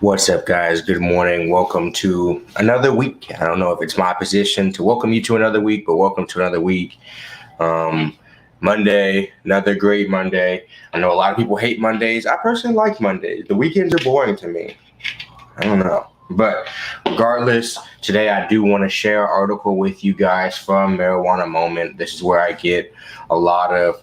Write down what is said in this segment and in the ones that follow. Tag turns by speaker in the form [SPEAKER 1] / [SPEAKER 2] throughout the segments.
[SPEAKER 1] What's up, guys? Good morning. Welcome to another week. I don't know if it's my position to welcome you to another week, but welcome to another week. Monday, another great Monday. I know a lot of people hate Mondays. I personally like Mondays. The weekends are boring to me. I don't know. But regardless, today I do want to share an article with you guys from Marijuana Moment. This is where I get a lot of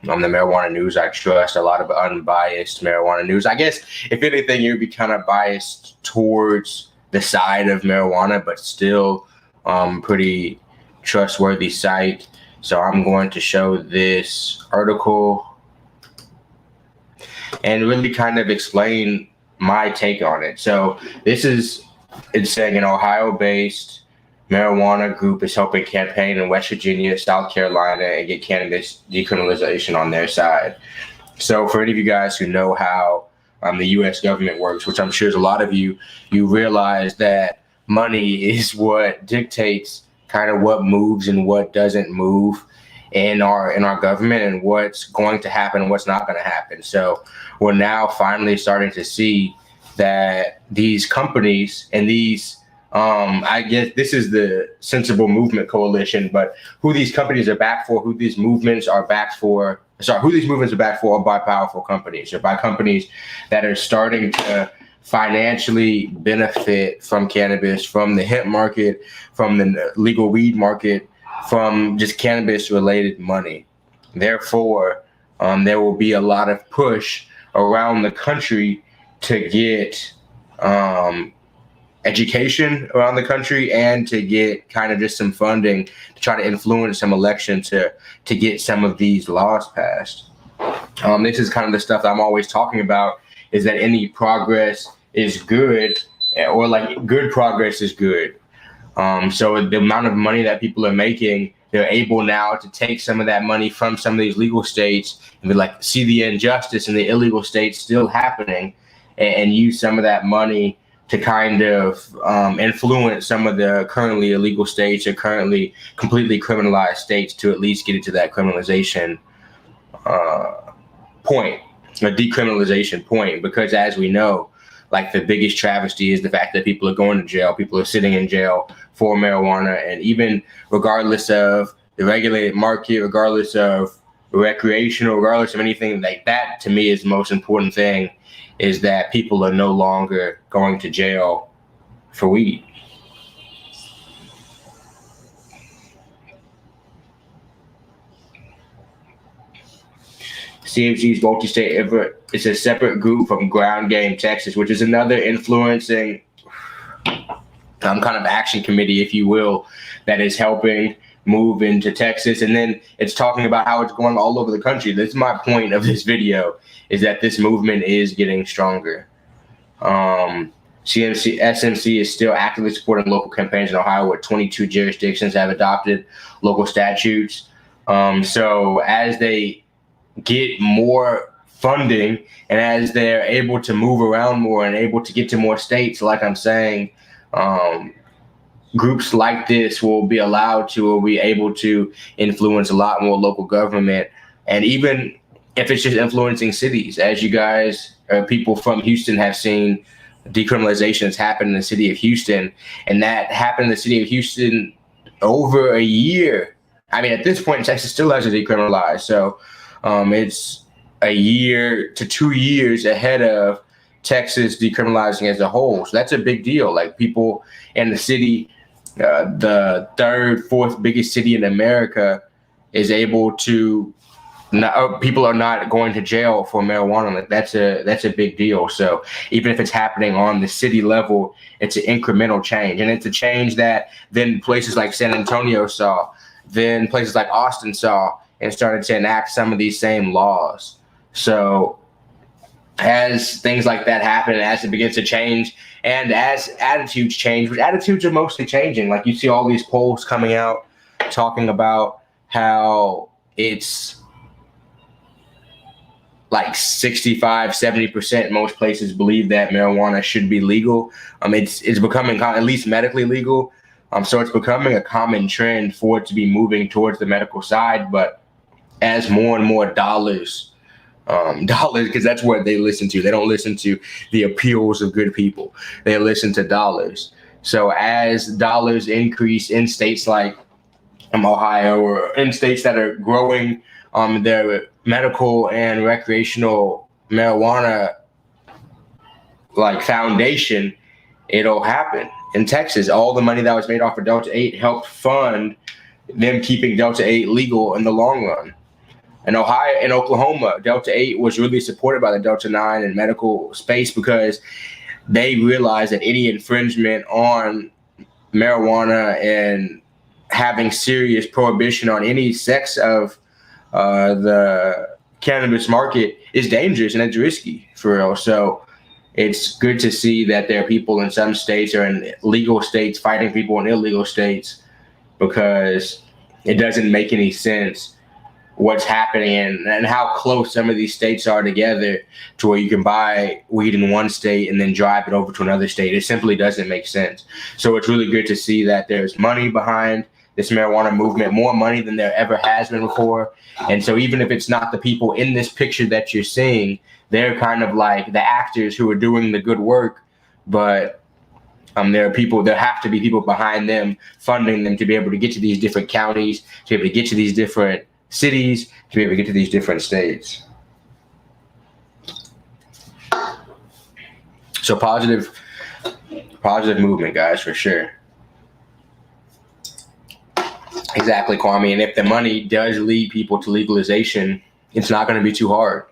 [SPEAKER 1] the marijuana news I trust, a lot of unbiased marijuana news. I guess, if anything, you'd be kind of biased towards the side of marijuana, but still pretty trustworthy site. So I'm going to show this article and really kind of explain my take on it. So it's saying an Ohio-based marijuana group is helping campaign in West Virginia, South Carolina, and get cannabis decriminalization on their side. So for any of you guys who know how the U.S. government works, which I'm sure is a lot of you, you realize that money is what dictates kind of what moves and what doesn't move in our government, and what's going to happen and what's not going to happen. So we're now finally starting to see that these companies and these I guess this is the Sensible Movement Coalition, but who these companies are backed for, who these movements are backed for are by powerful companies, or by companies that are starting to financially benefit from cannabis, from the hemp market, from the legal weed market, from just cannabis related money. Therefore, there will be a lot of push around the country to get education around the country, and to get kind of just some funding to try to influence some election to get some of these laws passed. This is kind of the stuff that I'm always talking about, is that any progress is good, or like good progress is good. So the amount of money that people are making, they're able now to take some of that money from some of these legal states and be like, see the injustice in the illegal states still happening, and use some of that money to kind of influence some of the currently illegal states, or currently completely criminalized states, to at least get it to that criminalization point, a decriminalization point. Because as we know, like, the biggest travesty is the fact that people are going to jail, people are sitting in jail for marijuana, and even regardless of the regulated market, regardless of recreational, regardless of anything like that, to me is the most important thing, is that people are no longer going to jail for weed. CMC's multi-state effort is a separate group from Ground Game Texas, which is another influencing kind of action committee, if you will, that is helping move into Texas. And then it's talking about how it's going all over the country. That's my point of this video, is that this movement is getting stronger. SMC is still actively supporting local campaigns in Ohio, where 22 jurisdictions have adopted local statutes. So as they get more funding, and as they're able to move around more and able to get to more states, like I'm saying, groups like this will be allowed to, or be able to influence a lot more local government. And even if it's just influencing cities, as you guys, people from Houston, have seen, decriminalization has happened in the city of Houston, and that happened in the city of Houston over a year. I mean, at this point, Texas still hasn't decriminalized, so it's a year to 2 years ahead of Texas decriminalizing as a whole. So that's a big deal. Like, people in the city, the third, fourth biggest city in America, is able to, people are not going to jail for marijuana. Like, that's a big deal. So even if it's happening on the city level, it's an incremental change, and it's a change that then places like San Antonio saw, then places like Austin saw, and started to enact some of these same laws. So as things like that happen, and as it begins to change, and as attitudes change, which attitudes are mostly changing, like, you see all these polls coming out talking about how it's like 65-70% most places believe that marijuana should be legal. It's becoming, at least medically legal. So it's becoming a common trend for it to be moving towards the medical side. But as more and more dollars dollars, because that's what they listen to. They don't listen to the appeals of good people. They listen to dollars. So as dollars increase in states like Ohio, or in states that are growing their medical and recreational marijuana like foundation, it'll happen. In Texas, all the money that was made off of Delta 8 helped fund them keeping Delta 8 legal in the long run. In Ohio and Oklahoma, Delta 8 was really supported by the Delta 9 and medical space, because they realized that any infringement on marijuana and having serious prohibition on any sex of the cannabis market is dangerous and it's risky for real. So it's good to see that there are people in some states or in legal states fighting people in illegal states, because it doesn't make any sense what's happening and how close some of these states are together to where you can buy weed in one state and then drive it over to another state. It simply doesn't make sense. So it's really good to see that there's money behind this marijuana movement, more money than there ever has been before. And so even if it's not the people in this picture that you're seeing, they're kind of like the actors who are doing the good work, but there have to be people behind them funding them to be able to get to these different counties, to be able to get to these different cities, to be able to get to these different states. So positive movement, guys, for sure. Exactly, Kwame. And if the money does lead people to legalization, it's not going to be too hard.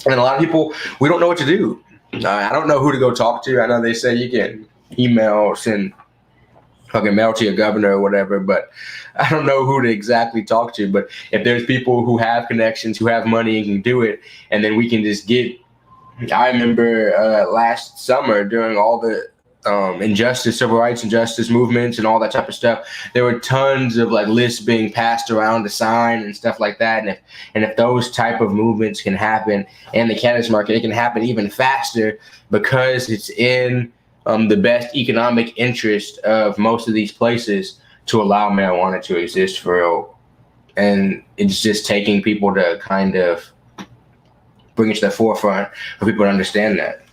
[SPEAKER 1] And a lot of people, we don't know what to do. I don't know who to go talk to. I know they say you can email, send fucking mail to your governor or whatever, but I don't know who to exactly talk to. But if there's people who have connections, who have money and can do it, and then we can just get. I remember last summer during all the civil rights injustice movements and all that type of stuff, there were tons of like lists being passed around to sign and stuff like that. And if those type of movements can happen in the cannabis market, it can happen even faster, because it's in the best economic interest of most of these places to allow marijuana to exist for real. And it's just taking people to kind of bring it to the forefront for people to understand that.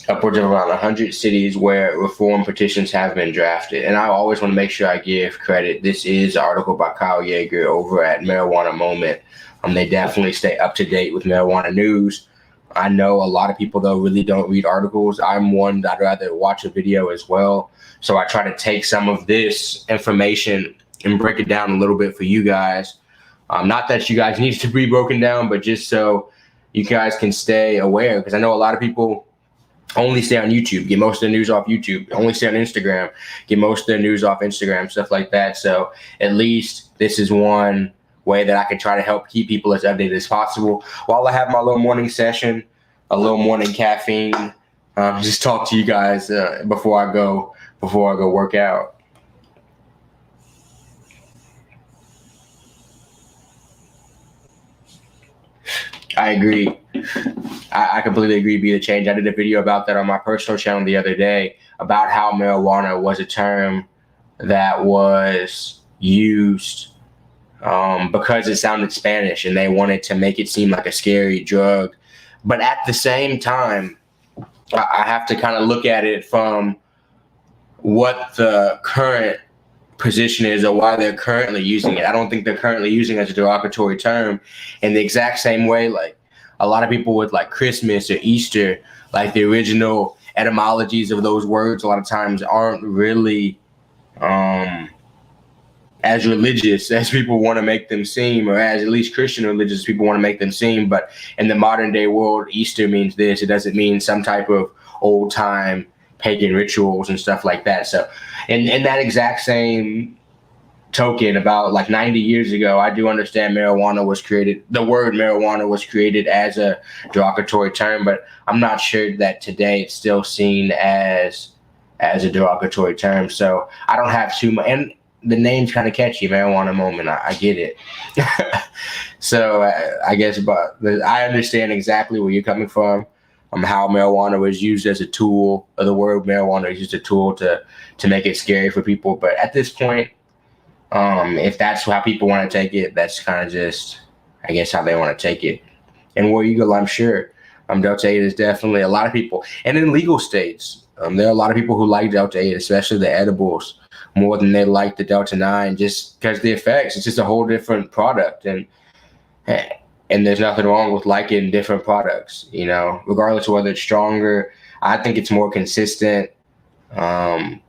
[SPEAKER 1] Upwards of around 100 cities where reform petitions have been drafted. And I always want to make sure I give credit. This is an article by Kyle Yeager over at Marijuana Moment. They definitely stay up to date with marijuana news. I know a lot of people, though, really don't read articles. I'm one that I'd rather watch a video as well. So I try to take some of this information and break it down a little bit for you guys. Not that you guys need to be broken down, but just so you guys can stay aware. Because I know a lot of people only stay on YouTube, get most of their news off YouTube, only stay on Instagram, get most of their news off Instagram, stuff like that. So at least this is one way that I can try to help keep people as updated as possible while I have my little morning session, a little morning caffeine. Just talk to you guys before I go work out. I agree. I completely agree. Be the change. I did a video about that on my personal channel the other day about how marijuana was a term that was used because it sounded Spanish and they wanted to make it seem like a scary drug. But at the same time, I have to kind of look at it from what the current position is or why they're currently using it. I don't think they're currently using it as a derogatory term in the exact same way. Like a lot of people with like Christmas or Easter, like the original etymologies of those words a lot of times aren't really as religious as people want to make them seem, or as at least Christian religious people want to make them seem. But in the modern day world, Easter means this. It doesn't mean some type of old time pagan rituals and stuff like that. So in that exact same token, about like 90 years ago, I do understand the word marijuana was created as a derogatory term, but I'm not sure that today it's still seen as a derogatory term. So I don't have too much, and the name's kind of catchy, Marijuana Moment. I get it. So I guess, but I understand exactly where you're coming from. how marijuana was used as a tool, or the word marijuana is used as a tool to make it scary for people. But at this point, if that's how people want to take it, that's kind of just, I guess, how they want to take it. And War Eagle, I'm sure, Delta 8 is definitely a lot of people. And in legal states, there are a lot of people who like Delta 8, especially the edibles, more than they like the Delta 9, just because the effects. It's just a whole different product. And there's nothing wrong with liking different products, regardless of whether it's stronger. I think it's more consistent. And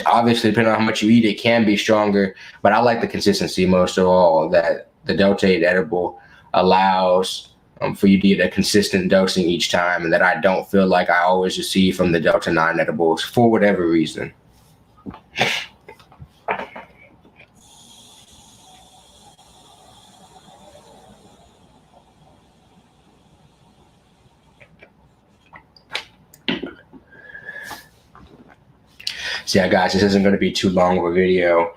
[SPEAKER 1] obviously, depending on how much you eat, it can be stronger. But I like the consistency most of all, that the Delta 8 edible allows for you to get a consistent dosing each time, and that I don't feel like I always receive from the Delta 9 edibles for whatever reason. So yeah, guys, this isn't going to be too long of a video.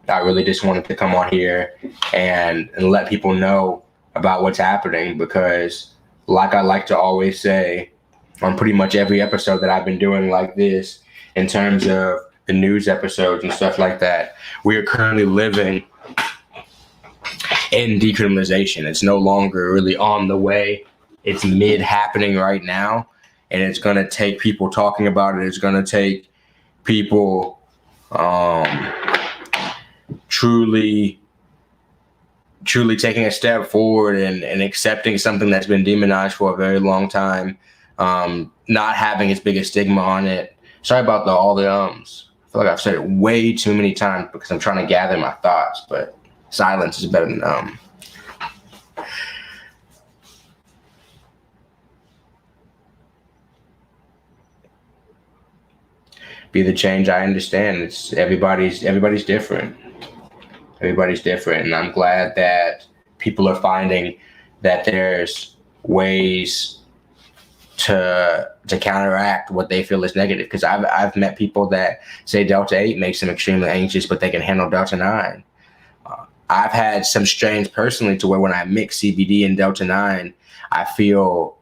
[SPEAKER 1] I really just wanted to come on here and let people know about what's happening, because like I like to always say on pretty much every episode that I've been doing like this, in terms of the news episodes and stuff like that, we are currently living in decriminalization. It's no longer really on the way. It's mid happening right now, and it's going to take people talking about it. It's going to take people truly taking a step forward and accepting something that's been demonized for a very long time, not having as big a stigma on it. Sorry about all the ums. I feel like I've said it way too many times because I'm trying to gather my thoughts, but silence is better than Be the change. I understand. It's everybody's different. Everybody's different, and I'm glad that people are finding that there's ways to counteract what they feel is negative. Because I've met people that say Delta 8 makes them extremely anxious, but they can handle Delta 9. I've had some strains personally to where when I mix CBD and Delta 9, I feel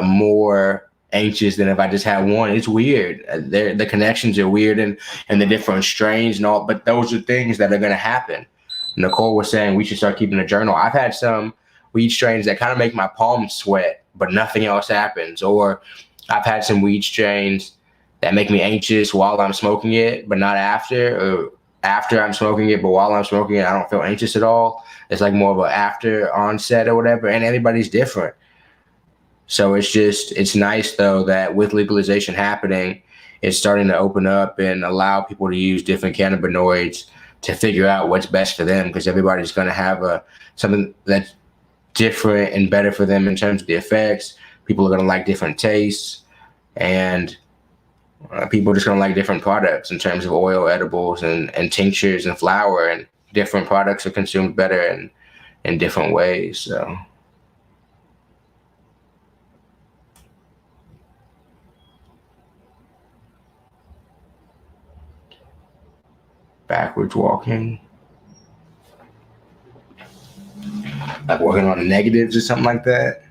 [SPEAKER 1] more anxious than if I just had one. It's weird. The connections are weird, and the different strains and all, but those are things that are going to happen. Nicole was saying we should start keeping a journal. I've had some weed strains that kind of make my palms sweat, but nothing else happens. Or I've had some weed strains that make me anxious while I'm smoking it, but not after, or after I'm smoking it, but while I'm smoking it, I don't feel anxious at all. It's like more of an after onset or whatever, and everybody's different. So it's nice, though, that with legalization happening, it's starting to open up and allow people to use different cannabinoids to figure out what's best for them, because everybody's going to have something that's different and better for them in terms of the effects. People are going to like different tastes, and people are just going to like different products in terms of oil, edibles, and tinctures and flower, and different products are consumed better in different ways. So. Backwards walking, like working on the negatives or something like that.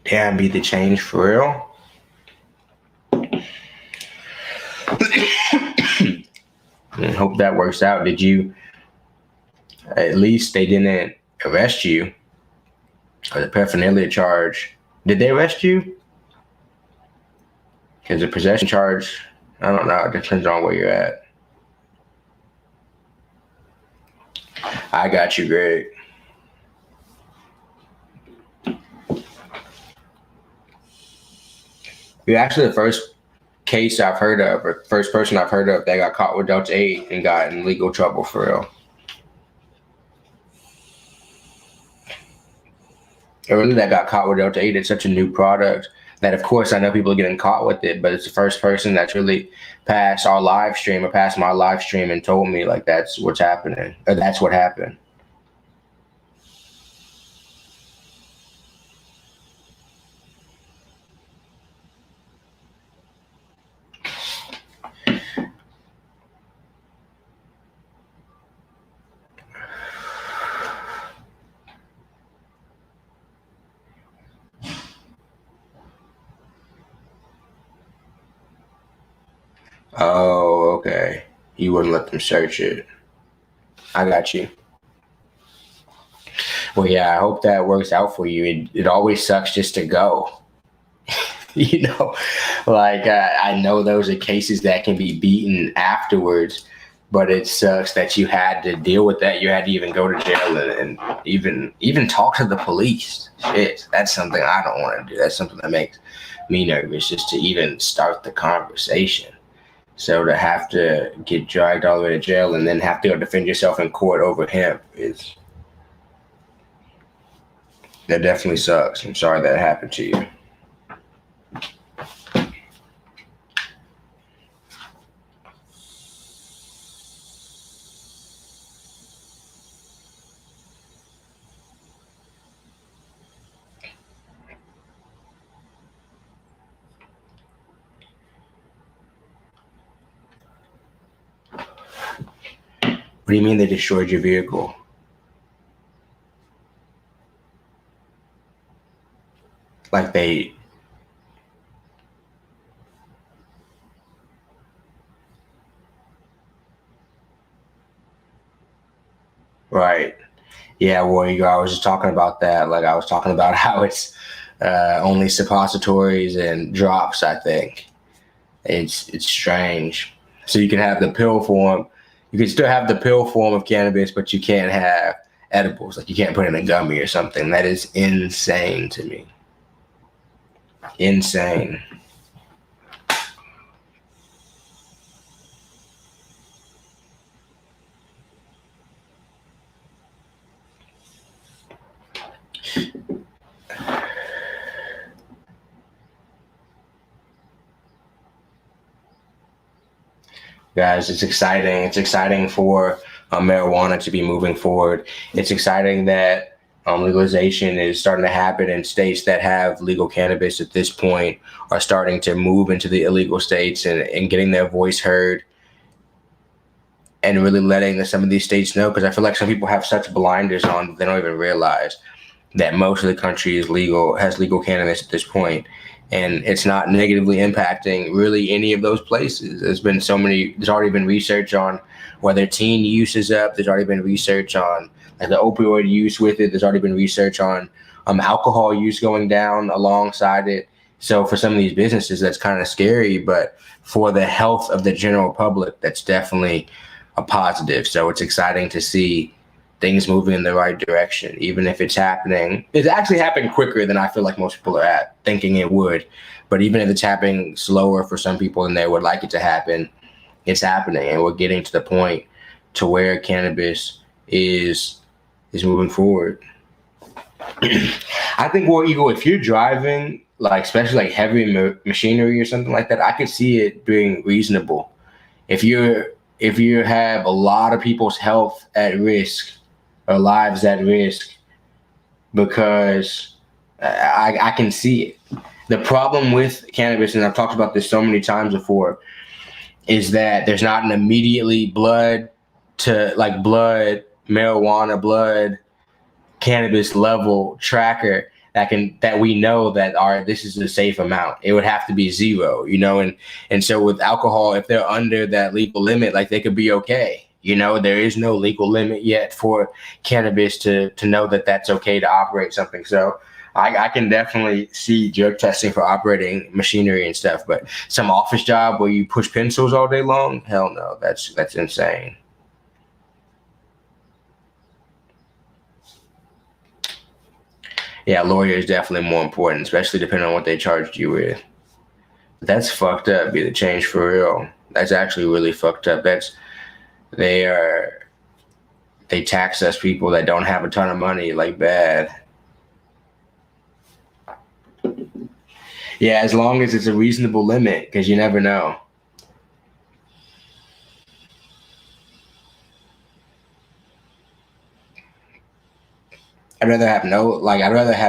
[SPEAKER 1] Damn, be the change for real. And hope that works out. Did you, at least they didn't arrest you for the paraphernalia charge? Did they arrest you? Because the possession charge, I don't know. It depends on where you're at. I got you, Greg. You're actually the first case I've heard of, or first person I've heard of that got caught with Delta 8 and got in legal trouble for real. Really that got caught with Delta 8. It's such a new product that, of course, I know people are getting caught with it, but it's the first person that's really passed our live stream or passed my live stream and told me like that's what's happening, or that's what happened. Oh, okay. You wouldn't let them search it. I got you. Well, yeah, I hope that works out for you. It always sucks just to go. you know, I know those are cases that can be beaten afterwards, but it sucks that you had to deal with that. You had to even go to jail and even talk to the police. Shit, that's something I don't want to do. That's something that makes me nervous just to even start the conversation. So to have to get dragged all the way to jail and then have to go defend yourself in court over him is that definitely sucks. I'm sorry that happened to you. What do you mean they destroyed your vehicle? Like they Right. Yeah, well, I was just talking about that. Like I was talking about how it's only suppositories and drops, I think. It's strange. So you can have the pill form. You can still have the pill form of cannabis, but you can't have edibles. Like you can't put in a gummy or something. That is insane to me. Insane. Guys, it's exciting. It's exciting for marijuana to be moving forward. It's exciting that legalization is starting to happen in states that have legal cannabis at this point are starting to move into the illegal states and getting their voice heard and really letting some of these states know. Because I feel like some people have such blinders on that they don't even realize that most of the country has legal cannabis at this point, and it's not negatively impacting really any of those places. There's already been research on whether teen use is up. There's already been research on like the opioid use with it. There's already been research on alcohol use going down alongside it. So for some of these businesses, that's kind of scary, but for the health of the general public, that's definitely a positive. So it's exciting to see things moving in the right direction, even if it's happening. It's actually happening quicker than I feel like most people are thinking it would. But even if it's happening slower for some people than they would like it to happen, it's happening. And we're getting to the point to where cannabis is moving forward. I think what you go, if you're driving, like especially like heavy machinery or something like that, I could see it being reasonable. If you have a lot of people's health at risk or lives at risk, because I can see it. The problem with cannabis, and I've talked about this so many times before, is that there's not an immediately blood marijuana cannabis level tracker that we know that this is a safe amount. It would have to be zero, and so with alcohol, if they're under that legal limit, like they could be okay. There is no legal limit yet for cannabis to know that that's okay to operate something. So I can definitely see drug testing for operating machinery and stuff, but some office job where you push pencils all day long, hell no, that's insane. Yeah, lawyer is definitely more important, especially depending on what they charged you with. That's fucked up, be the change for real. That's actually really fucked up. They are they tax us people that don't have a ton of money like bad. Yeah, as long as it's a reasonable limit, because you never know. I'd rather have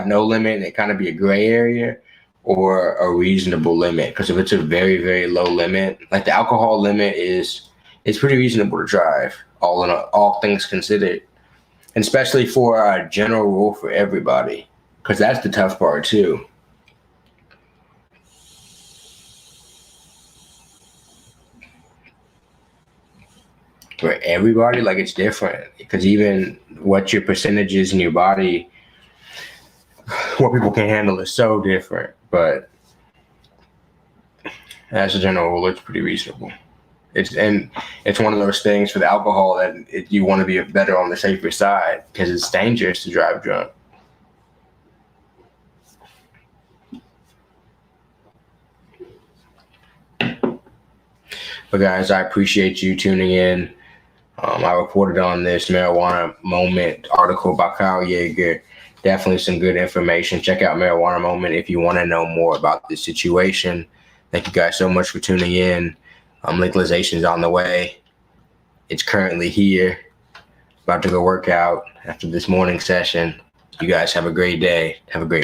[SPEAKER 1] no limit and it kind of be a gray area, or a reasonable limit. Because if it's a very, very low limit, like the alcohol limit it's pretty reasonable to drive, all things considered. And especially for a general rule for everybody. Because that's the tough part too. For everybody, like it's different. Because even what your percentage is in your body, what people can handle is so different. But as a general rule, it's pretty reasonable. It's one of those things for the alcohol that you want to be better on the safer side, because it's dangerous to drive drunk. But guys, I appreciate you tuning in. I reported on this marijuana moment article by Kyle Yeager. Definitely some good information. Check out Marijuana Moment if you want to know more about this situation. Thank you guys so much for tuning in. Legalization is on the way. It's currently here. About to go work out after this morning session. You guys have a great day. Have a great